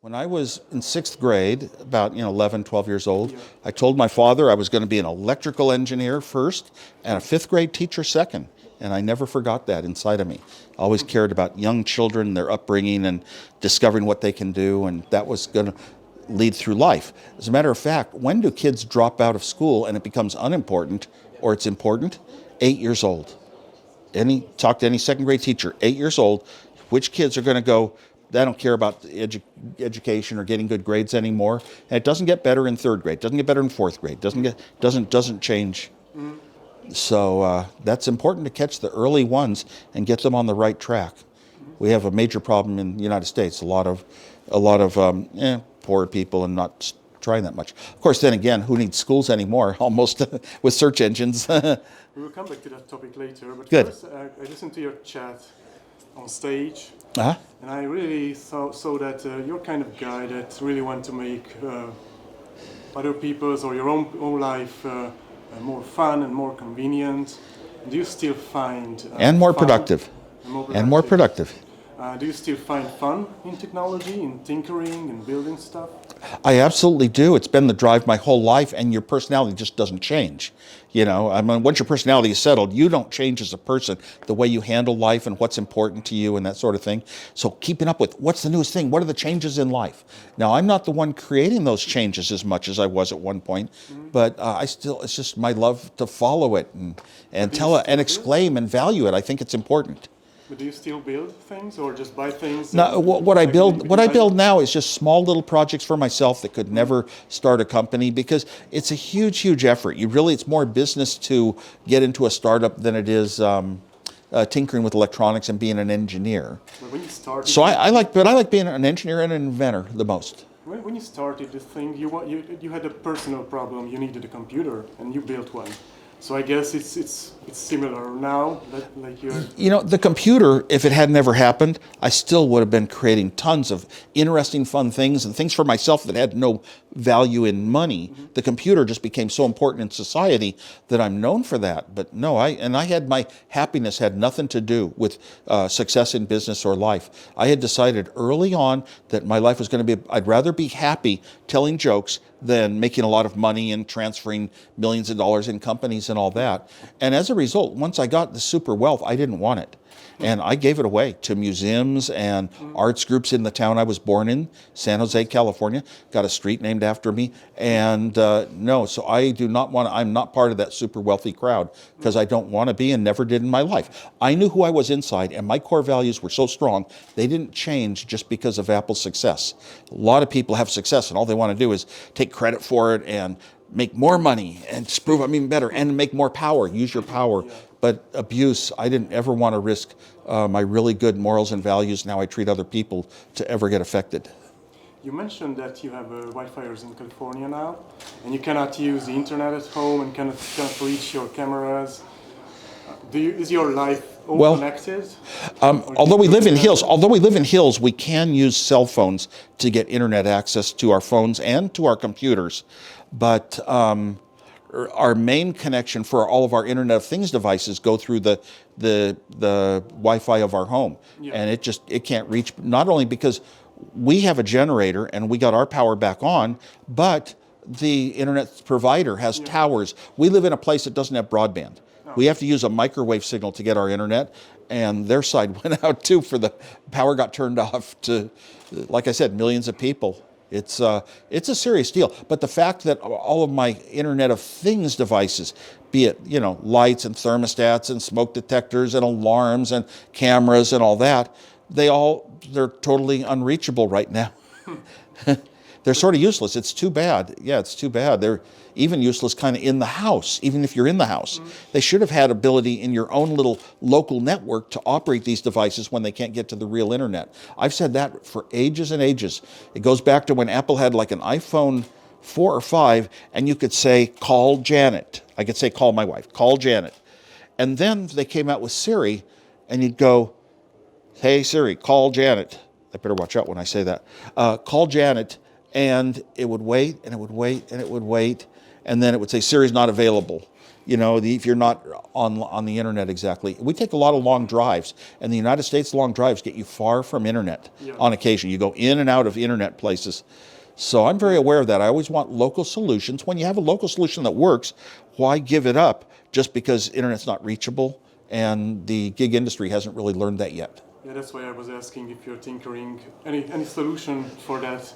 When I was in sixth grade, about 11, 12 years old, I told my father I was going to be an electrical engineer first and a fifth grade teacher second. And I never forgot that inside of me. I always cared about young children, their upbringing, and discovering what they can do, and that was going to lead through life. As a matter of fact, when do kids drop out of school and it becomes unimportant or it's important? 8 years old. Talk to any second grade teacher, 8 years old, which kids are going to go, I don't care about education or getting good grades anymore. And it doesn't get better in third grade, doesn't get better in fourth grade, doesn't change. So that's important to catch the early ones and get them on the right track. We have a major problem in the United States. A lot of poor people and not trying that much. Of course, then again, who needs schools anymore? Almost with search engines. We will come back to that topic later. But Good. First, I listened to your chat on stage. Uh-huh. And I really saw that you're kind of guy that really want to make other people's or your own life more fun and more convenient. Do you still find and more fun productive. And more productive. Do you still find fun in technology, in tinkering and building stuff? I absolutely do. It's been the drive my whole life, and your personality just doesn't change. I mean, once your personality is settled, you don't change as a person. The way you handle life and what's important to you and that sort of thing. So keeping up with what's the newest thing, what are the changes in life? Now, I'm not the one creating those changes as much as I was at one point, but it's just my love to follow it and tell it and exclaim and value it. I think it's important. But do you still build things or just buy things? No, what I build now is just small little projects for myself that could never start a company because it's a huge, huge effort. It's more business to get into a startup than it is tinkering with electronics and being an engineer. But when you started, so I like being an engineer and an inventor the most. When you started this thing, you had a personal problem. You needed a computer, and you built one. So I guess it's similar now, like you're... The computer, if it had never happened, I still would have been creating tons of interesting, fun things and things for myself that had no value in money. Mm-hmm. The computer just became so important in society that I'm known for that. But no, my happiness had nothing to do with success in business or life. I had decided early on that my life was going to be, I'd rather be happy telling jokes than making a lot of money and transferring millions of dollars in companies and all that. And as a result, once I got the super wealth, I didn't want it. And I gave it away to museums and arts groups in the town I was born in, San Jose, California. Got a street named after me. And so I do not want to, I'm not part of that super wealthy crowd because I don't want to be and never did in my life. I knew who I was inside and my core values were so strong, they didn't change just because of Apple's success. A lot of people have success and all they want to do is take credit for it and make more money and just prove I'm even better and make more power, use your power. But abuse, I didn't ever want to risk my really good morals and values and how I treat other people to ever get affected. You mentioned that you have wildfires in California now, and you cannot use the internet at home and cannot reach your cameras. Is your life all connected? Although we live in hills, we can use cell phones to get internet access to our phones and to our computers. But our main connection for all of our Internet of Things devices go through the Wi-Fi of our home, and it can't reach. Not only because we have a generator and we got our power back on, but the internet provider has towers. We live in a place that doesn't have broadband. We have to use a microwave signal to get our internet, and their side went out too. For the power got turned off to, like I said, millions of people. It's a serious deal. But the fact that all of my Internet of Things devices, be it lights and thermostats and smoke detectors and alarms and cameras and all that, they're totally unreachable right now. They're sort of useless. It's too bad. Yeah, it's too bad. They're even useless kind of in the house, even if you're in the house. They should have had ability in your own little local network to operate these devices when they can't get to the real internet. I've said that for ages and ages. It goes back to when Apple had like an iPhone 4 or 5, and you could say, call Janet. I could say, call my wife, call Janet. And then they came out with Siri, and you'd go, hey, Siri, call Janet. I better watch out when I say that. Call Janet. And it would wait, and it would wait, and it would wait, and then it would say, Siri's not available. if you're not on the internet exactly. We take a lot of long drives, and the United States long drives get you far from internet on occasion. You go in and out of internet places. So I'm very aware of that. I always want local solutions. When you have a local solution that works, why give it up just because internet's not reachable? And the gig industry hasn't really learned that yet. Yeah, that's why I was asking if you're tinkering any solution for that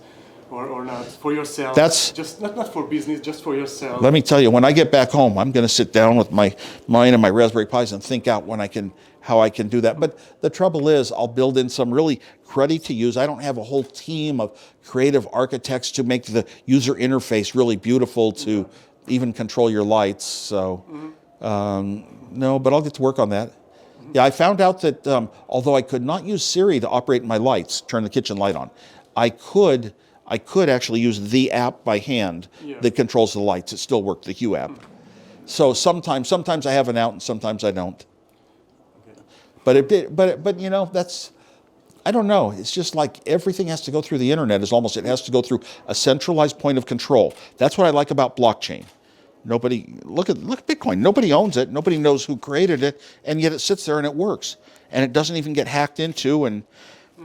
or not for yourself. That's just not for business, just for yourself. Let me tell you, when I get back home, I'm going to sit down with mine and my Raspberry Pis and think out how I can do that. But the trouble is, I'll build in some really cruddy to use. I don't have a whole team of creative architects to make the user interface really beautiful to even control your lights. So no, but I'll get to work on that. Yeah, I found out that although I could not use Siri to operate my lights, turn the kitchen light on, I could actually use the app by hand that controls the lights. It still worked, the Hue app. So sometimes I have an out and sometimes I don't. Okay. But that's, I don't know. It's just like everything has to go through the internet. It has to go through a centralized point of control. That's what I like about blockchain. Look at Bitcoin. Nobody owns it. Nobody knows who created it, and yet it sits there and it works. And it doesn't even get hacked into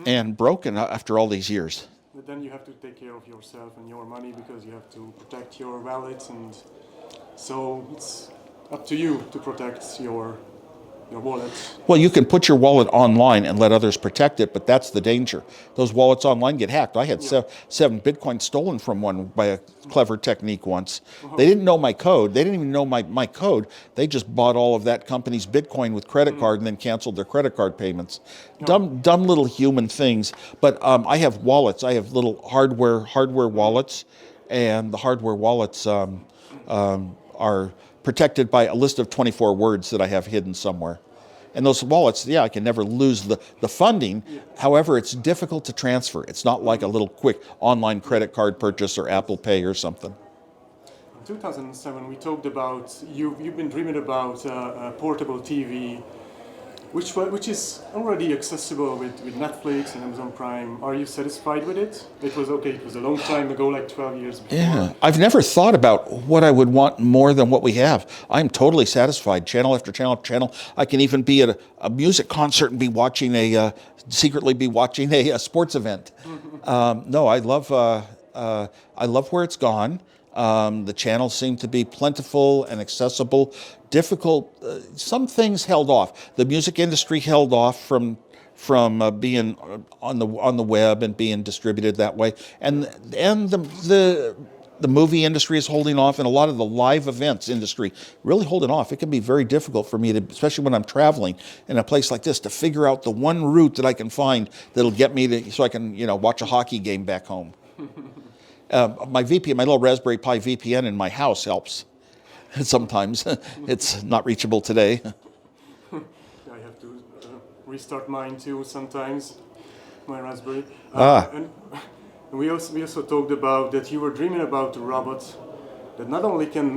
and broken after all these years. But then you have to take care of yourself and your money because you have to protect your wallets, and so it's up to you to protect your wallet. Well, you can put your wallet online and let others protect it, but that's the danger. Those wallets online get hacked. I had 7 Bitcoin stolen from one by a clever technique once. They didn't know my code. They didn't even know my code. They just bought all of that company's Bitcoin with credit card and then canceled their credit card payments. Dumb little human things. But I have wallets. I have little hardware wallets, and the hardware wallets are protected by a list of 24 words that I have hidden somewhere. And those wallets, I can never lose the funding. However, it's difficult to transfer. It's not like a little quick online credit card purchase or Apple Pay or something. In 2007, we talked about, you've been dreaming about a portable TV, which is already accessible with Netflix and Amazon Prime. Are you satisfied with it? It was a long time ago, like 12 years before. Yeah, I've never thought about what I would want more than what we have. I'm totally satisfied, channel after channel after channel. I can even be at a music concert and be watching secretly be watching a sports event. No, I love where it's gone. The channels seem to be plentiful and accessible. Difficult. Some things held off. The music industry held off from being on the web and being distributed that way, and the movie industry is holding off, and a lot of the live events industry really holding off. It can be very difficult for me to, especially when I'm traveling in a place like this, to figure out the one route that I can find that'll get me so I can watch a hockey game back home. My little Raspberry Pi VPN in my house helps. Sometimes it's not reachable today. I have to restart mine too sometimes, my Raspberry. And we also talked about that you were dreaming about a robot that not only can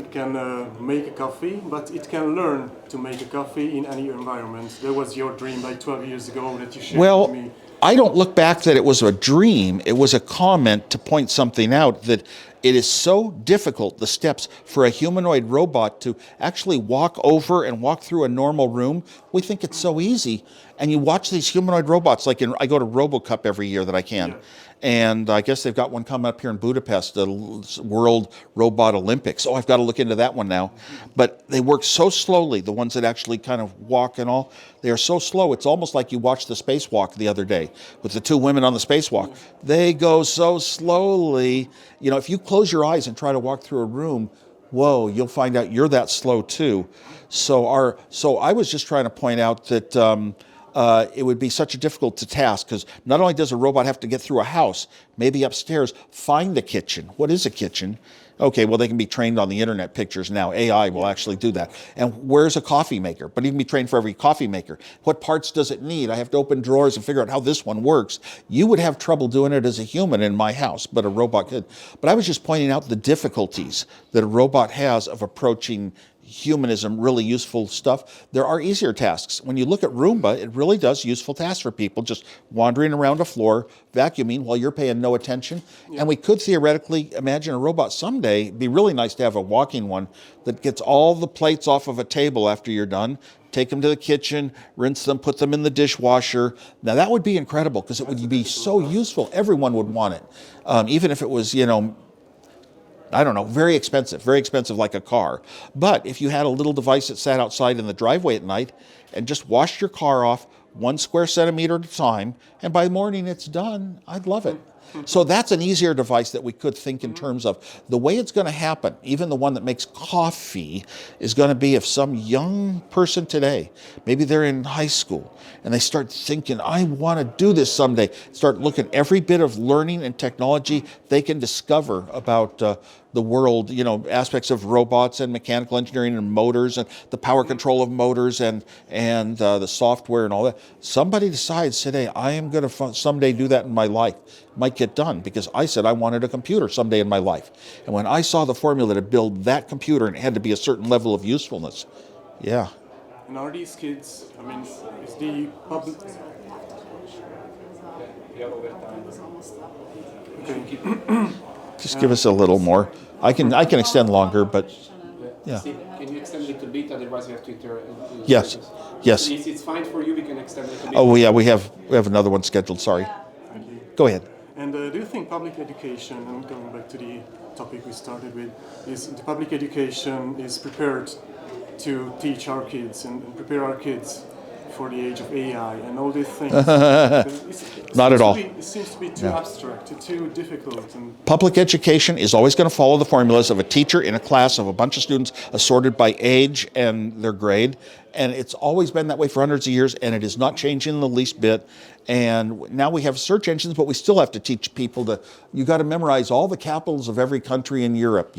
make a coffee, but it can learn to make a coffee in any environment. That was your dream like 12 years ago that you shared with me. I don't look back that it was a dream. It was a comment to point something out, that it is so difficult, the steps for a humanoid robot to actually walk over and walk through a normal room. We think it's so easy. And you watch these humanoid robots, like I go to RoboCup every year that I can. Yeah. And I guess they've got one coming up here in Budapest, the World Robot Olympics. Oh, I've got to look into that one now. But they work so slowly, the ones that actually kind of walk and all. They are so slow. It's almost like you watched the spacewalk the other day with the 2 women on the spacewalk. They go so slowly. If you close your eyes and try to walk through a room, whoa, you'll find out you're that slow too. So I was just trying to point out that it would be such a difficult task, because not only does a robot have to get through a house, maybe upstairs, find the kitchen. What is a kitchen? Okay, well, they can be trained on the internet pictures now. AI will actually do that. And where's a coffee maker? But you can be trained for every coffee maker. What parts does it need? I have to open drawers and figure out how this one works. You would have trouble doing it as a human in my house, but a robot could. But I was just pointing out the difficulties that a robot has of approaching humanism, really useful stuff. There are easier tasks. When you look at Roomba, it really does useful tasks for people, just wandering around a floor, vacuuming while you're paying no attention. Yeah. And we could theoretically imagine a robot someday. It'd be really nice to have a walking one that gets all the plates off of a table after you're done, take them to the kitchen, rinse them, put them in the dishwasher. Now that would be incredible because it would be so useful. Everyone would want it. Even if it was, I don't know, very expensive like a car. But if you had a little device that sat outside in the driveway at night and just washed your car off 1 square centimeter at a time, and by morning it's done, I'd love it. So that's an easier device that we could think in terms of. The way it's going to happen, even the one that makes coffee, is going to be if some young person today, maybe they're in high school, and they start thinking, I want to do this someday, start looking every bit of learning and technology they can discover about the world, aspects of robots and mechanical engineering and motors and the power control of motors and the software and all that. Somebody decides today, I am going to someday do that in my life. Might get done because I said I wanted a computer someday in my life. And when I saw the formula to build that computer and it had to be a certain level of usefulness, yeah. And are these kids, is the public... Okay. Just give us a little more. I can extend longer, but yeah. Can you extend a little bit? Otherwise, we have to Yes. Yes. It's fine for you. We can extend a little bit. Oh yeah, we have another one scheduled. Sorry. Thank you. Go ahead. And do you think public education, and going back to the topic we started with, is the public education is prepared to teach our kids and prepare our kids for the age of AI and all these things? Not at all. It seems to be too abstract, too difficult. Public education is always going to follow the formulas of a teacher in a class of a bunch of students assorted by age and their grade. And it's always been that way for hundreds of years, and it is not changing in the least bit. And now we have search engines, but we still have to teach people you got to memorize all the capitals of every country in Europe,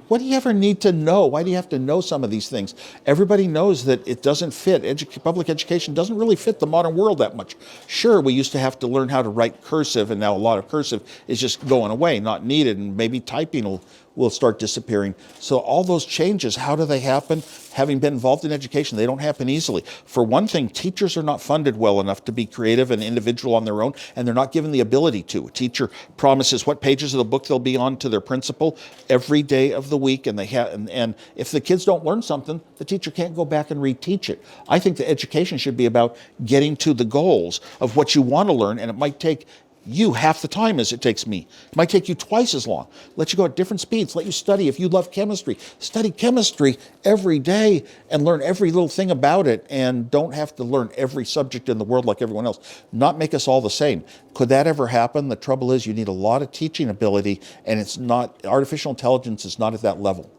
What do you ever need to know? Why do you have to know some of these things? Everybody knows that it doesn't fit. Public education doesn't really fit the modern world that much. Sure, we used to have to learn how to write cursive, and now a lot of cursive is just going away, not needed, and maybe typing will start disappearing. So all those changes, how do they happen? Having been involved in education, they don't happen easily. For one thing, teachers are not funded well enough to be creative and individual on their own, and they're not given the ability to. A teacher promises what pages of the book they'll be on to their principal every day of the week, and and if the kids don't learn something, the teacher can't go back and reteach it. I think the education should be about getting to the goals of what you want to learn, and it might take you half the time as it takes me. It might take you twice as long. Let you go at different speeds. Let you study. If you love chemistry, study chemistry every day and learn every little thing about it, and don't have to learn every subject in the world like everyone else. Not make us all the same. Could that ever happen? The trouble is you need a lot of teaching ability, and it's not, artificial intelligence is not at that level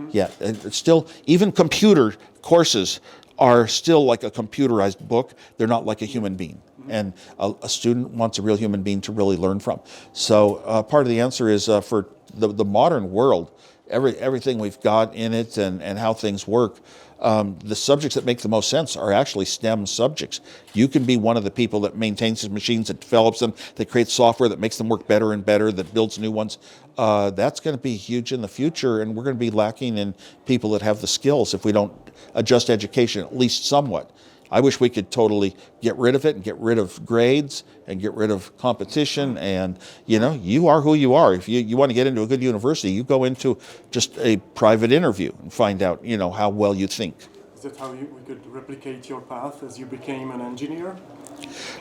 yet. It's still, even computer courses are still like a computerized book. They're not like a human being. And a student wants a real human being to really learn from. So part of the answer is for the modern world, everything we've got in it and how things work, the subjects that make the most sense are actually STEM subjects. You can be one of the people that maintains these machines, that develops them, that creates software that makes them work better and better, that builds new ones. That's going to be huge in the future, and we're going to be lacking in people that have the skills if we don't adjust education at least somewhat. I wish we could totally get rid of it and get rid of grades and get rid of competition. And, you are who you are. If you want to get into a good university, you go into just a private interview and find out, how well you think. Is that how we could replicate your path as you became an engineer?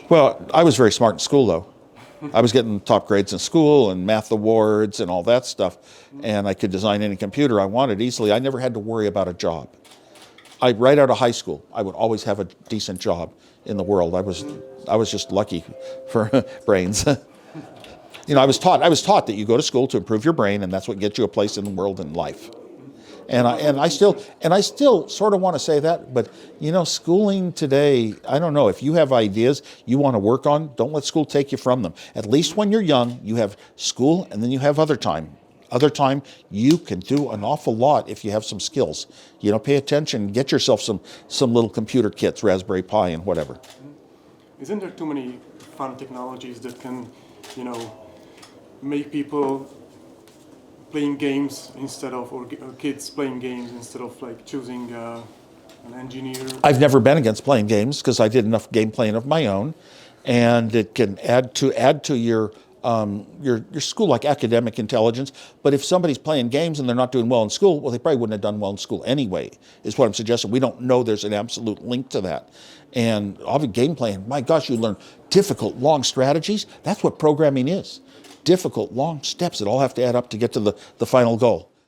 Well, I was very smart in school, though. I was getting top grades in school and math awards and all that stuff. And I could design any computer I wanted easily. I never had to worry about a job. Right out of high school, I would always have a decent job in the world. I was just lucky for brains. I was taught that you go to school to improve your brain, and that's what gets you a place in the world and life. And I still sort of want to say that, but schooling today, I don't know, if you have ideas you want to work on, don't let school take you from them. At least when you're young, you have school and then you have other time. Other time, you can do an awful lot if you have some skills. Pay attention, get yourself some little computer kits, Raspberry Pi and whatever. Isn't there too many fun technologies that can, make people playing games instead of, or kids playing games instead of like choosing an engineer? I've never been against playing games because I did enough game playing of my own, and it can add to your school like academic intelligence. But if somebody's playing games and they're not doing well in school, well, they probably wouldn't have done well in school anyway. Is what I'm suggesting. We don't know there's an absolute link to that. And obviously, game playing, my gosh, you learn difficult, long strategies. That's what programming is. Difficult, long steps that all have to add up to get to the final goal.